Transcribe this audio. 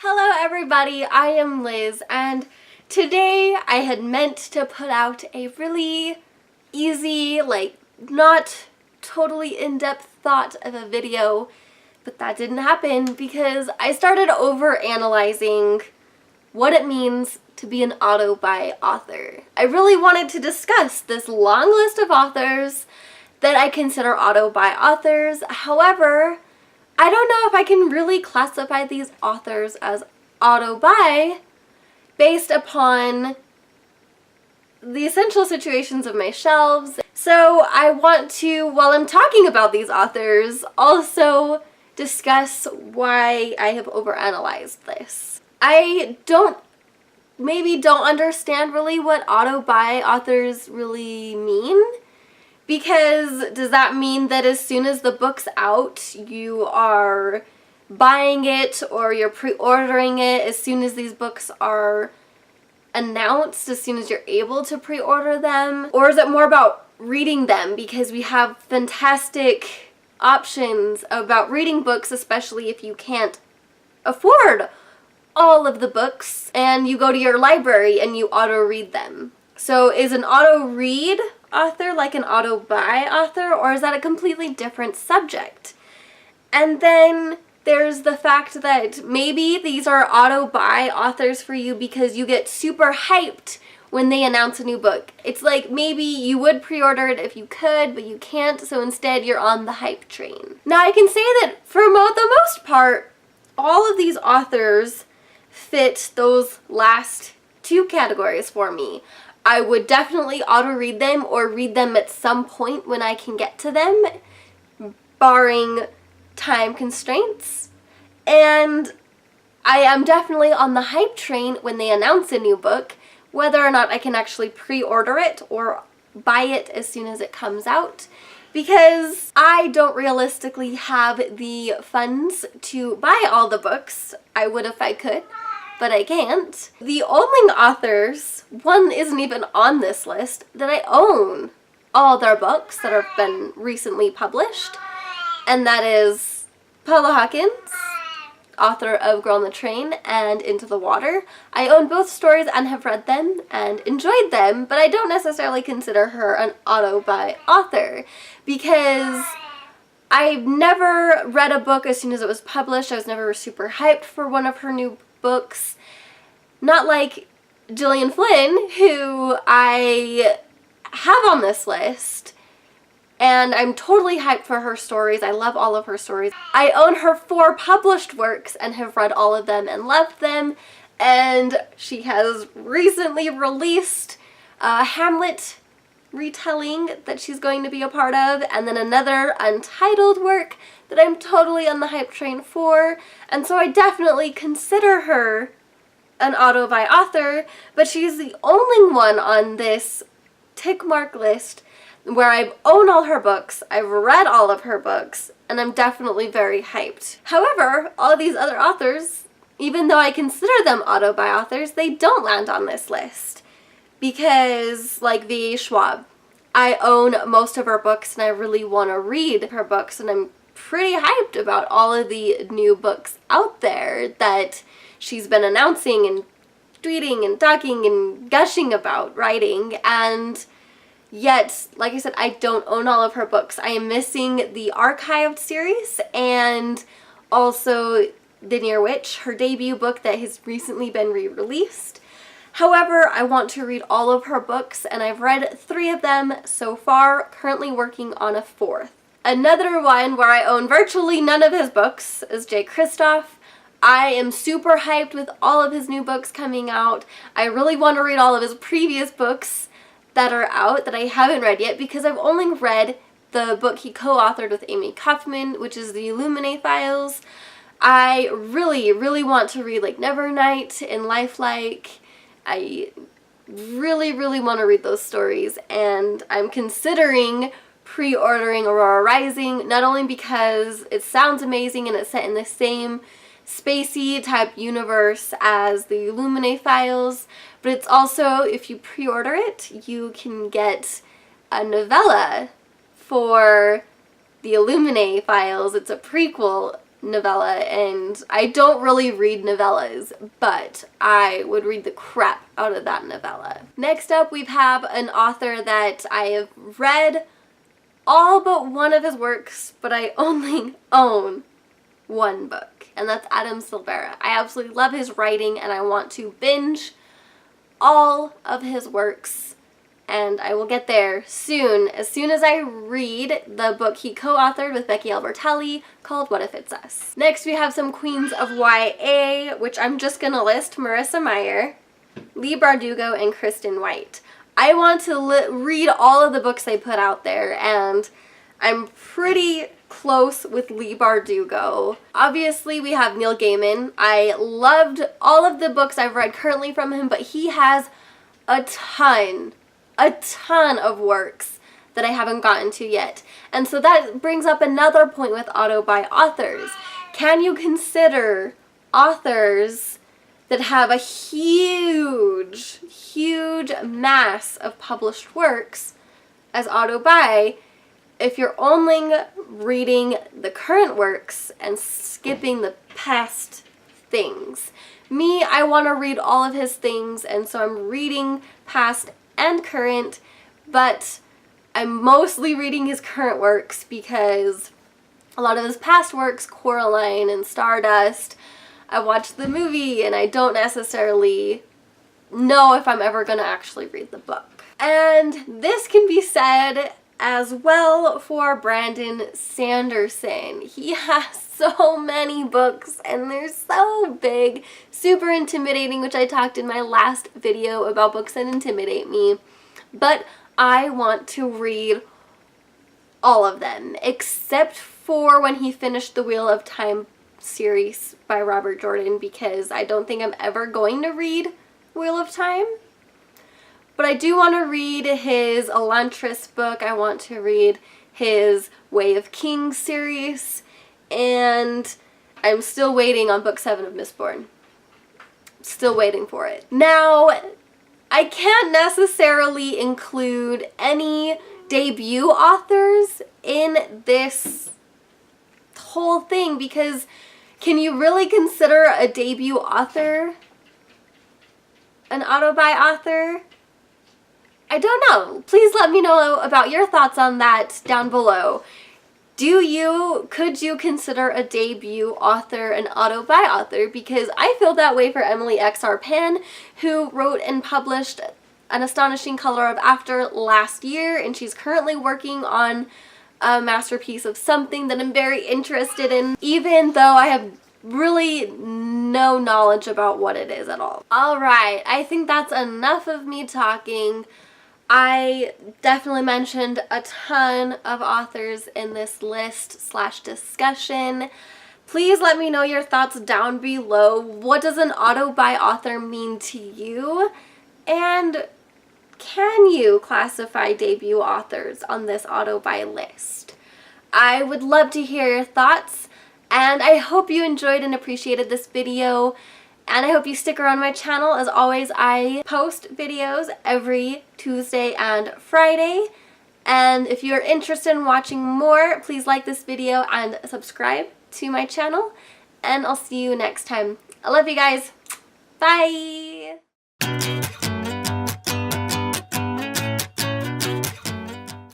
Hello everybody, I am Liz, and today I had meant to put out a really easy, not totally in-depth thought of a video, but that didn't happen because I started over-analyzing what it means to be an auto-buy author. I really wanted to discuss this long list of authors that I consider auto-buy authors. However, I don't know if I can really classify these authors as auto-buy based upon the essential situations of my shelves. So I want to, while I'm talking about these authors, also discuss why I have overanalyzed this. I maybe don't understand really what auto-buy authors really mean. Because does that mean that as soon as the book's out, you are buying it or you're pre-ordering it as soon as these books are announced, as soon as you're able to pre-order them? Or is it more about reading them because we have fantastic options about reading books, especially if you can't afford all of the books and you go to your library and you auto-read them? So is an auto-read author like an auto-buy author, or is that a completely different subject? And then there's the fact that maybe these are auto-buy authors for you because you get super hyped when they announce a new book. It's like maybe you would pre-order it if you could, but you can't, so instead you're on the hype train. Now I can say that for the most part, all of these authors fit those last two categories for me. I would definitely auto-read them or read them at some point when I can get to them, barring time constraints. And I am definitely on the hype train when they announce a new book, whether or not I can actually pre-order it or buy it as soon as it comes out, because I don't realistically have the funds to buy all the books. I would if I could, but I can't. The only authors, one isn't even on this list, that I own all their books that have been recently published, and that is Paula Hawkins, author of Girl on the Train and Into the Water. I own both stories and have read them and enjoyed them, but I don't necessarily consider her an auto-buy author because I've never read a book as soon as it was published. I was never super hyped for one of her new books. Not like Gillian Flynn, who I have on this list, and I'm totally hyped for her stories. I love all of her stories. I own her 4 published works and have read all of them and loved them, and she has recently released a Hamlet retelling that she's going to be a part of, and then another untitled work that I'm totally on the hype train for, and so I definitely consider her an auto-buy author, but she's the only one on this tick mark list where I own all her books, I've read all of her books, and I'm definitely very hyped. However, all these other authors, even though I consider them auto-buy authors, they don't land on this list. Because, like V.A. Schwab, I own most of her books and I really want to read her books, and I'm pretty hyped about all of the new books out there that she's been announcing and tweeting and talking and gushing about writing, and yet, like I said, I don't own all of her books. I am missing the archived series and also The Near Witch, her debut book that has recently been re-released. However, I want to read all of her books, and I've read 3 of them so far, currently working on a 4th. Another one where I own virtually none of his books is Jay Kristoff. I am super hyped with all of his new books coming out. I really want to read all of his previous books that are out that I haven't read yet, because I've only read the book he co-authored with Amy Kaufman, which is the Illuminae Files. I really, really want to read like Nevernight and Lifelike. I really, really want to read those stories, and I'm considering pre-ordering Aurora Rising, not only because it sounds amazing and it's set in the same spacey type universe as the Illuminae Files, but it's also, if you pre-order it, you can get a novella for the Illuminae Files. It's a prequel novella, and I don't really read novellas, but I would read the crap out of that novella. Next up, we have an author that I have read all but one of his works, but I only own one book, and that's Adam Silvera. I absolutely love his writing, and I want to binge all of his works, and I will get there soon, as soon as I read the book he co-authored with Becky Albertelli called What If It's Us. Next, we have some queens of YA, which I'm just gonna list: Marissa Meyer, Leigh Bardugo, and Kristen White. I want to read all of the books they put out there, and I'm pretty close with Leigh Bardugo. Obviously, we have Neil Gaiman. I loved all of the books I've read currently from him, but he has a ton of works that I haven't gotten to yet. And so that brings up another point with auto by authors. Can you consider authors that have a huge mass of published works as auto by if you're only reading the current works and skipping the past things? Me, I want to read all of his things, and so I'm reading past and current, but I'm mostly reading his current works because a lot of his past works, Coraline and Stardust, I watched the movie and I don't necessarily know if I'm ever going to actually read the book. And this can be said as well for Brandon Sanderson. He has so many books and they're so big, super intimidating, which I talked in my last video about books that intimidate me. But I want to read all of them, except for when he finished the Wheel of Time series by Robert Jordan, because I don't think I'm ever going to read Wheel of Time. But I do want to read his Elantris book. I want to read his Way of Kings series. And I'm still waiting on book 7 of Mistborn. Still waiting for it. Now, I can't necessarily include any debut authors in this whole thing, because can you really consider a debut author an auto-buy author? I don't know. Please let me know about your thoughts on that down below. Could you consider a debut author an auto-buy author? Because I feel that way for Emily X.R. Pan, who wrote and published An Astonishing Color of After last year, and she's currently working on a masterpiece of something that I'm very interested in, even though I have really no knowledge about what it is at all. Alright, I think that's enough of me talking. I definitely mentioned a ton of authors in this list / discussion. Please let me know your thoughts down below. What does an auto-buy author mean to you? And can you classify debut authors on this auto-buy list? I would love to hear your thoughts, and I hope you enjoyed and appreciated this video. And I hope you stick around my channel. As always, I post videos every Tuesday and Friday. And if you're interested in watching more, please like this video and subscribe to my channel. And I'll see you next time. I love you guys. Bye!